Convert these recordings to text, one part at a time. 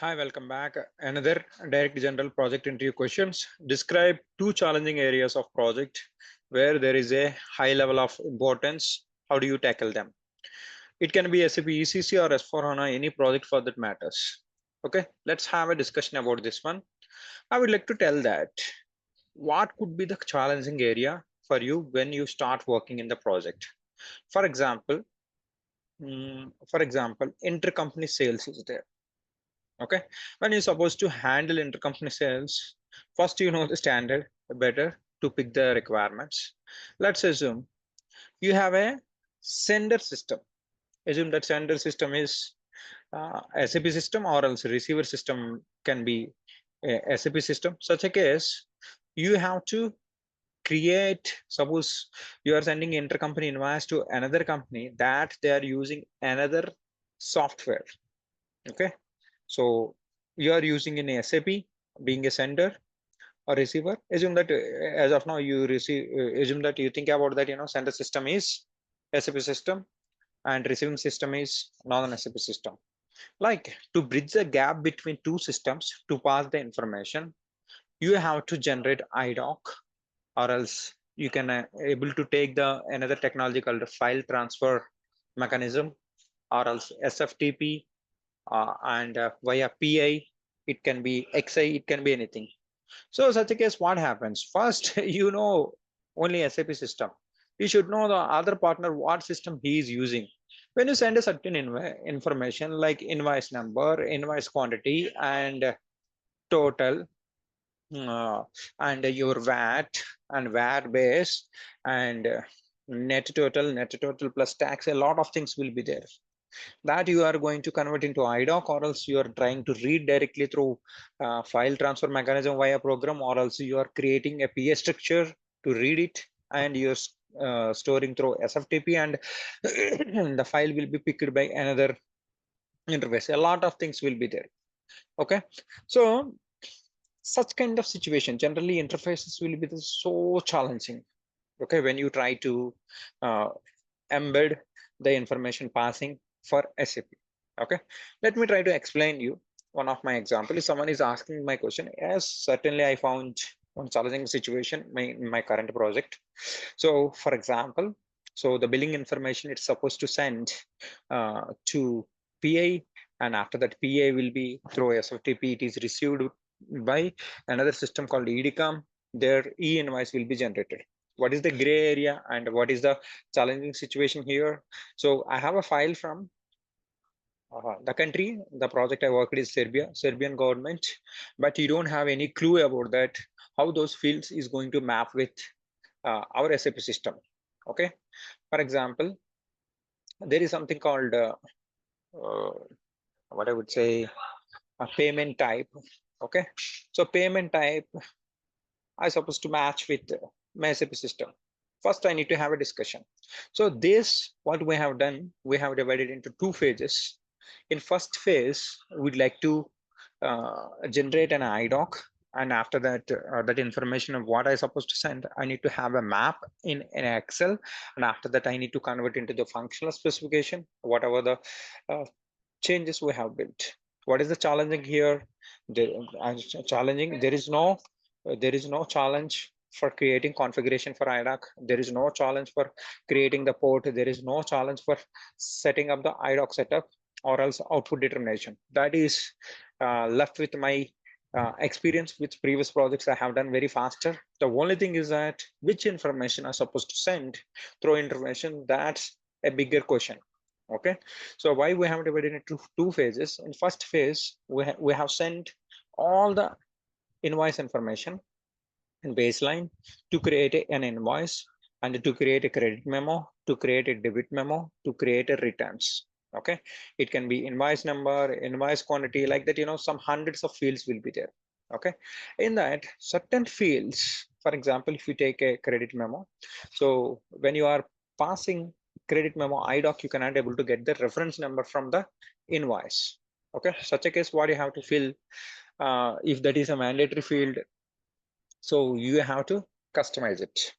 Hi, welcome back. Another direct general project interview questions. Describe two challenging areas of project where there is a high level of importance. How do you tackle them? It can be SAP ECC or S4 HANA, any project for that matters. Okay, let's have a discussion about this one. I would like to tell that what could be the challenging area for you when you start working in the project. For example, intercompany sales is there. Okay, when you're supposed to handle intercompany sales, first you know the standard better to pick the requirements. Let's assume you have a sender system. Assume that sender system is SAP system, or else receiver system can be a SAP system. Such a case, you have to create, suppose you are sending intercompany invoice to another company that they are using another software. Okay, so you are using in SAP, being a sender or receiver. Assume that as of now you receive. Assume that you think about that. Sender system is SAP system and receiving system is non-SAP system. Like to bridge the gap between two systems to pass the information, you have to generate idoc, or else you can able to take the another technology called the file transfer mechanism, or else SFTP, and via PI, it can be XI, it can be anything. So such a case, what happens? First, only SAP system. You should know the other partner what system he is using. When you send a certain information like invoice number, invoice quantity, and total, uh, and your VAT and VAT base, and net total plus tax, a lot of things will be there that you are going to convert into idoc, or else you are trying to read directly through file transfer mechanism via program, or else you are creating a PA structure to read it, and you're storing through SFTP, and the file will be picked by another interface. A lot of things will be there. Okay, so such kind of situation, generally interfaces will be so challenging. Okay, when you try to uh, embed the information passing for SAP. Okay, let me try to explain you one of my example. If someone is asking my question, yes, certainly I found one challenging situation in my current project. So for example, so the billing information it's supposed to send to PA, and after that PA will be through SFTP, it is received by another system called EDCOM. Their e-invoice will be generated. What is the gray area and what is the challenging situation here? So I have a file from the country. The project I worked is Serbian government, but you don't have any clue about that, how those fields is going to map with our SAP system. Okay, for example, there is something called uh, what I would say a payment type. Okay, so payment type I supposed to match with my SAP system. First, I need to have a discussion. So this, what we have done, we have divided into two phases. In first phase, we'd like to generate an idoc, and after that, that information of what I supposed to send, I need to have a map in Excel, and after that, I need to convert into the functional specification, whatever the changes we have built. What is the challenging here? Challenging. There is no challenge for creating configuration for idoc. There is no challenge for creating the port. There is no challenge for setting up the idoc setup, or else output determination. That is left with my experience with previous projects I have done very faster. The only thing is that which information are supposed to send through information, that's a bigger question. Okay, so why we have divided into two phases. In first phase, we have sent all the invoice information in baseline to create an invoice, and to create a credit memo, to create a debit memo, to create a returns. Okay, it can be invoice number, invoice quantity, like that. Some hundreds of fields will be there. Okay, in that certain fields, for example, if you take a credit memo, so when you are passing credit memo idoc, you cannot able to get the reference number from the invoice. Okay, such a case, what you have to fill, if that is a mandatory field, so you have to customize it.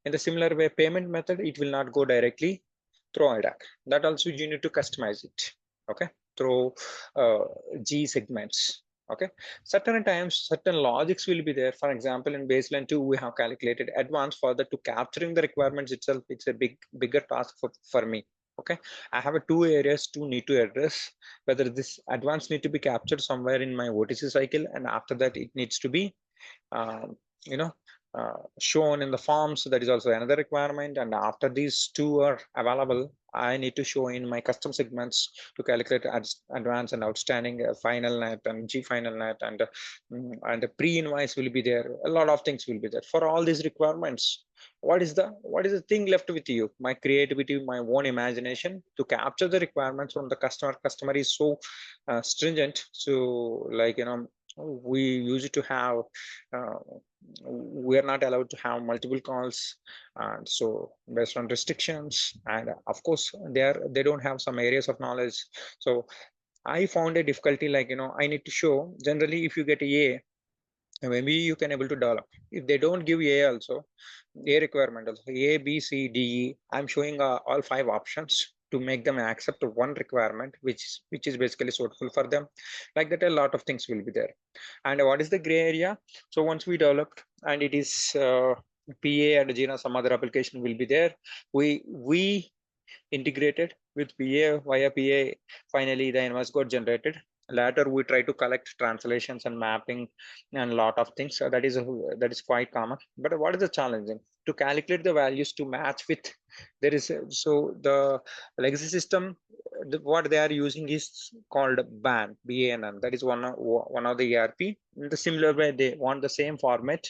In the similar way, payment method, it will not go directly through idoc. That also you need to customize it. Okay. through G segments. Okay, certain times certain logics will be there. For example, in baseline 2 we have calculated advance. Further to capturing the requirements itself, it's a bigger task for me. Okay, I have a two areas to need to address, whether this advance need to be captured somewhere in my OTC cycle, and after that it needs to be um, you know shown in the form. So that is also another requirement, and after these two are available, I need to show in my custom segments to calculate advance and outstanding, final net and G final net, and the pre-invoice will be there. A lot of things will be there for all these requirements. What is the thing left with you? My creativity, my own imagination to capture the requirements from the customer is so stringent. So like we used to have uh, we are not allowed to have multiple calls, and so based on restrictions, and of course they don't have some areas of knowledge. So I found a difficulty, like I need to show. Generally if you get a, maybe you can able to develop. If they don't give a also, a requirement also A, B, C, D, E, I'm showing all five options to make them accept one requirement which is basically suitable for them. Like that, a lot of things will be there. And what is the gray area? So once we developed and it is PA and some other application will be there, we integrated with PA. Via PA, finally the invoice got generated. Later we try to collect translations and mapping and a lot of things. So that is quite common. But what is the challenging? To calculate the values to match with, there is so the legacy system, what they are using is called BAN. That is one of the ERP. In the similar way, they want the same format.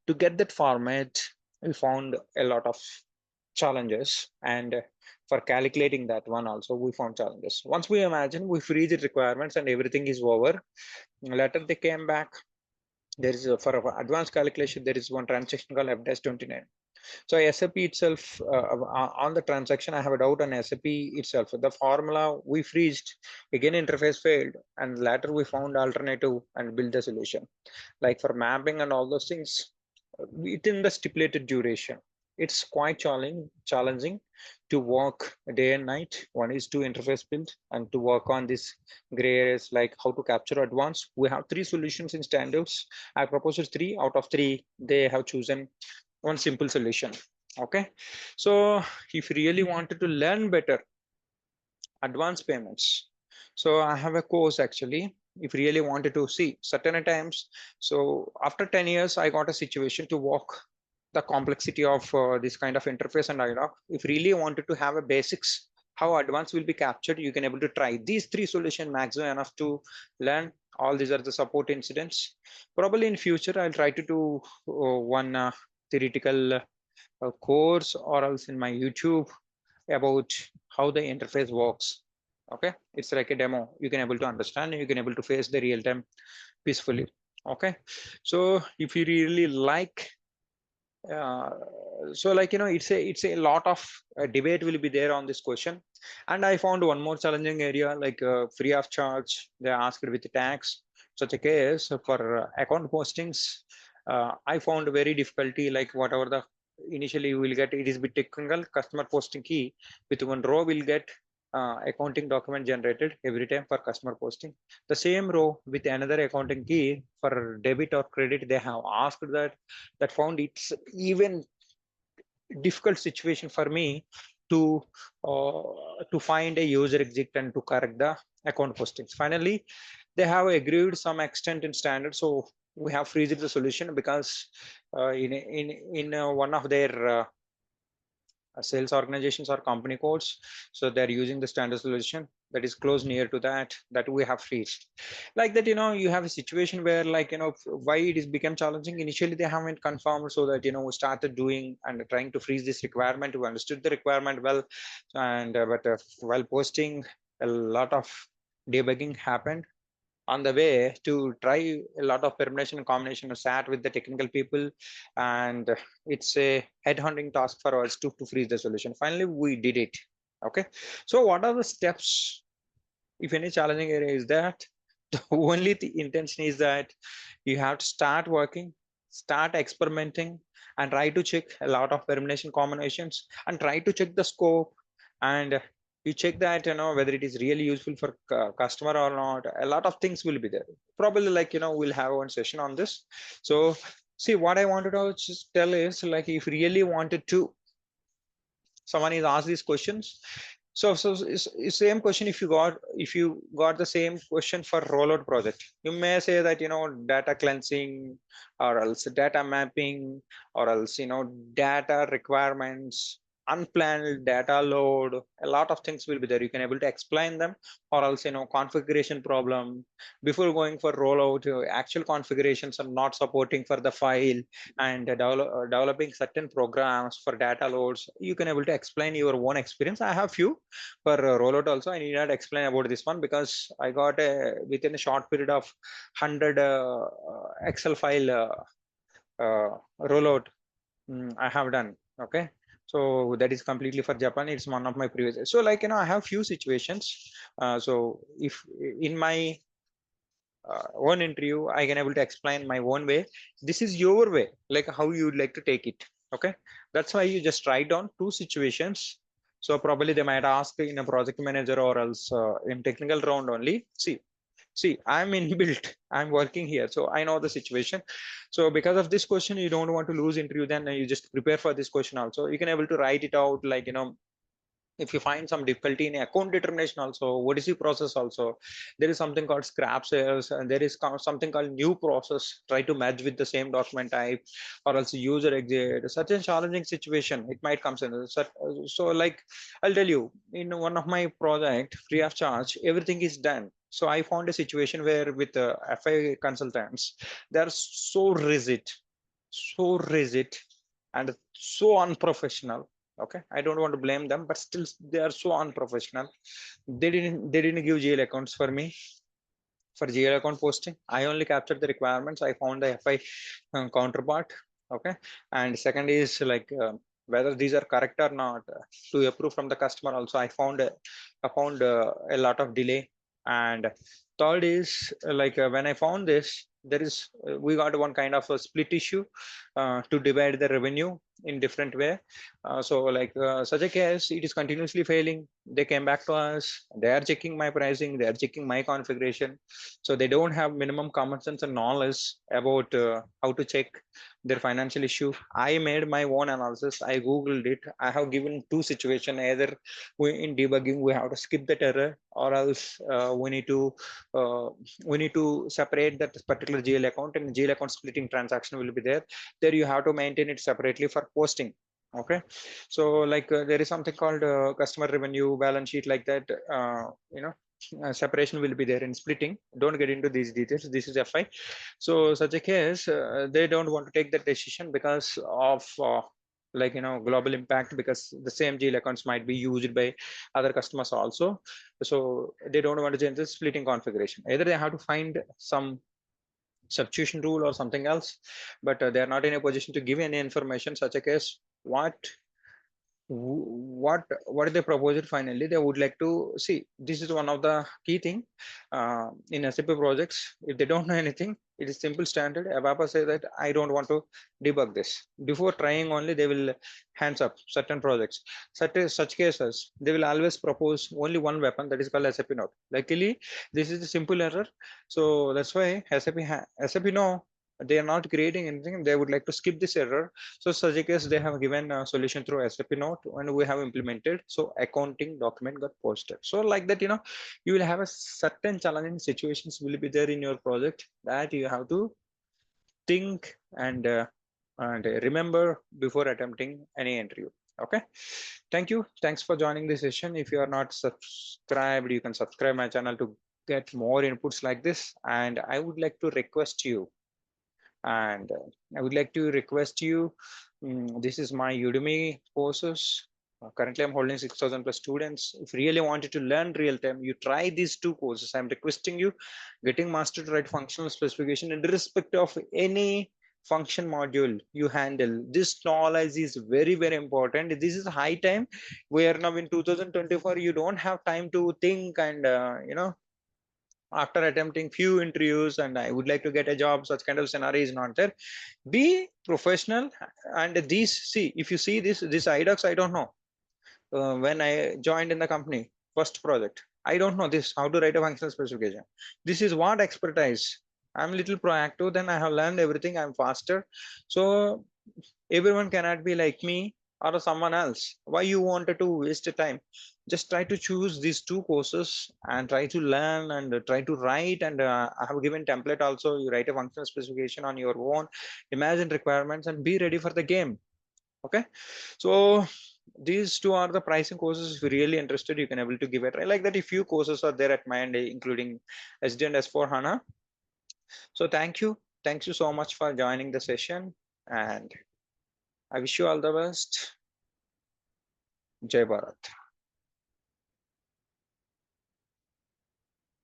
To get that format, we found a lot of challenges, and for calculating that one also we found challenges. Once we imagine, we freeze the requirements and everything is over. Later they came back. There is for advanced calculation, there is one transaction called F-29. So SAP itself, on the transaction, I have a doubt on SAP itself. The formula we freezed, again interface failed, and later we found alternative and build the solution. Like for mapping and all those things, within the stipulated duration, it's quite challenging to work day and night. One is to interface build and to work on this gray areas, like how to capture advance. We have three solutions in standards. I proposed three. Out of three, they have chosen one simple solution. Okay, so if you really wanted to learn better advance payments, so I have a course actually. If you really wanted to see certain times, so after 10 years I got a situation to walk the complexity of this kind of interface and idoc. If really wanted to have a basics how advance will be captured, you can able to try these three solution maximum enough to learn. All these are the support incidents. Probably in future I'll try to do one theoretical course, or else in my YouTube, about how the interface works. Okay, it's like a demo. You can able to understand, you can able to face the real time peacefully. Okay, so if you really like uh, so like it's a lot of debate will be there on this question. And I found one more challenging area, like free of charge they asked with the tax. Such a case for account postings, I found very difficulty, like whatever the initially we will get, it is bit technical. Customer posting key with one row will get accounting document generated every time for customer posting. The same row with another accounting key for debit or credit, they have asked that. That found it's even difficult situation for me to find a user exit and to correct the account postings. Finally, they have agreed some extent in standard, so we have freezed the solution because in one of their sales organizations or company codes, so they're using the standard solution that is close near to that we have freezed. Like that, you have a situation where, like, why it is become challenging. Initially they haven't confirmed, so that we started doing and trying to freeze this requirement. We understood the requirement well, and but while posting, a lot of debugging happened on the way to try a lot of permutation and combination of sat with the technical people, and it's a headhunting task for us to freeze the solution. Finally we did it. Okay, so what are the steps? If any challenging area is that, the only intention is that you have to start working, start experimenting, and try to check a lot of permutation combinations, and try to check the scope, and You check that, whether it is really useful for customer or not. A lot of things will be there. Probably like, we'll have one session on this. So see, what I wanted to just tell is like, if really wanted to, someone is asked these questions. So it's same question. If you got the same question for rollout project, you may say that, data cleansing, or else data mapping, or else, data requirements, unplanned data load. A lot of things will be there. You can able to explain them, or else, configuration problem before going for rollout. Actual configurations are not supporting for the file, and developing certain programs for data loads. You can able to explain your own experience. I have few for rollout also. I need not explain about this one because I got within a short period of 100 Excel file rollout. I have done. Okay. So that is completely for Japan. It's one of my previous. So like, I have few situations. So if in my one interview, I can able to explain my own way. This is your way, like how you would like to take it. Okay. That's why you just write down two situations. So probably they might ask in a project manager, or else in technical round only. See, I'm inbuilt. I'm working here, so I know the situation. So because of this question, you don't want to lose interview, then you just prepare for this question also. You can able to write it out, like, if you find some difficulty in account determination also, what is the process also. There is something called scrap sales, and there is something called new process, try to match with the same document type, or else user exit. Such a challenging situation it might comes in. So like, I'll tell you, in one of my project, free of charge, everything is done. So I found a situation where with FI consultants, they are so rigid and so unprofessional. Okay, I don't want to blame them, but still they are so unprofessional. They didn't give GL accounts for me for GL account posting. I only captured the requirements. I found the FI counterpart. Okay, and second is like, whether these are correct or not, to approve from the customer also. I found a lot of delay. And third is like, when I found this, there is we got one kind of a split issue to divide the revenue in different way. So like, such a case, it is continuously failing. They came back to us. They are checking my pricing. They are checking my configuration. So they don't have minimum common sense and knowledge about how to check their financial issue. I made my own analysis. I googled it. I have given two situation. Either in debugging we have to skip that error, or else uh, we need to separate that particular GL account, and GL account splitting transaction will be there. There you have to maintain it separately for posting. Okay. So like, there is something called customer revenue balance sheet, like that. Separation will be there in splitting. Don't get into these details. This is FI. So such a case, they don't want to take that decision because of like, global impact, because the same GL accounts might be used by other customers also. So they don't want to change the splitting configuration. Either they have to find some substitution rule or something else, but they are not in a position to give any information. Such a case, what they proposed finally, they would like to see. This is one of the key thing in SAP projects. If they don't know anything, it is simple standard. Abapa say that I don't want to debug this. Before trying only, they will hands up certain projects. Such cases, they will always propose only one weapon, that is called SAP note. Luckily, this is a simple error. So that's why SAP no, they are not creating anything. They would like to skip this error. So such a case, they have given a solution through SAP Note, and we have implemented. So accounting document got posted. So like that, you will have a certain challenging situations will be there in your project that you have to think and remember before attempting any interview. Okay. Thank you. Thanks for joining this session. If you are not subscribed, you can subscribe my channel to get more inputs like this. And I would like to request you and I would like to request you, this is my Udemy courses. Currently, I'm holding 6,000 plus students. If you really wanted to learn real time, you try these two courses. I'm requesting you, getting master to write functional specification irrespective of any function module you handle. This knowledge is very, very important. This is high time. We are now in 2024. You don't have time to think and, after attempting few interviews and I would like to get a job, such kind of scenario is not there. Be professional. And these, see, if you see this idocs, I don't know, when I joined in the company, first project, I don't know this, how to write a functional specification. This is what expertise. I'm a little proactive, then I have learned everything, I'm faster. So everyone cannot be like me or someone else. Why you wanted to waste the time? Just try to choose these two courses and try to learn and try to write. And I have given template also. You write a functional specification on your own, imagine requirements, and be ready for the game. Okay, so these two are the pricing courses. If you're really interested, you can able to give it a try. Like that, a few courses are there at my end, including SD and S4 HANA. So thank you so much for joining the session, and I wish you all the best. Jai Bharat.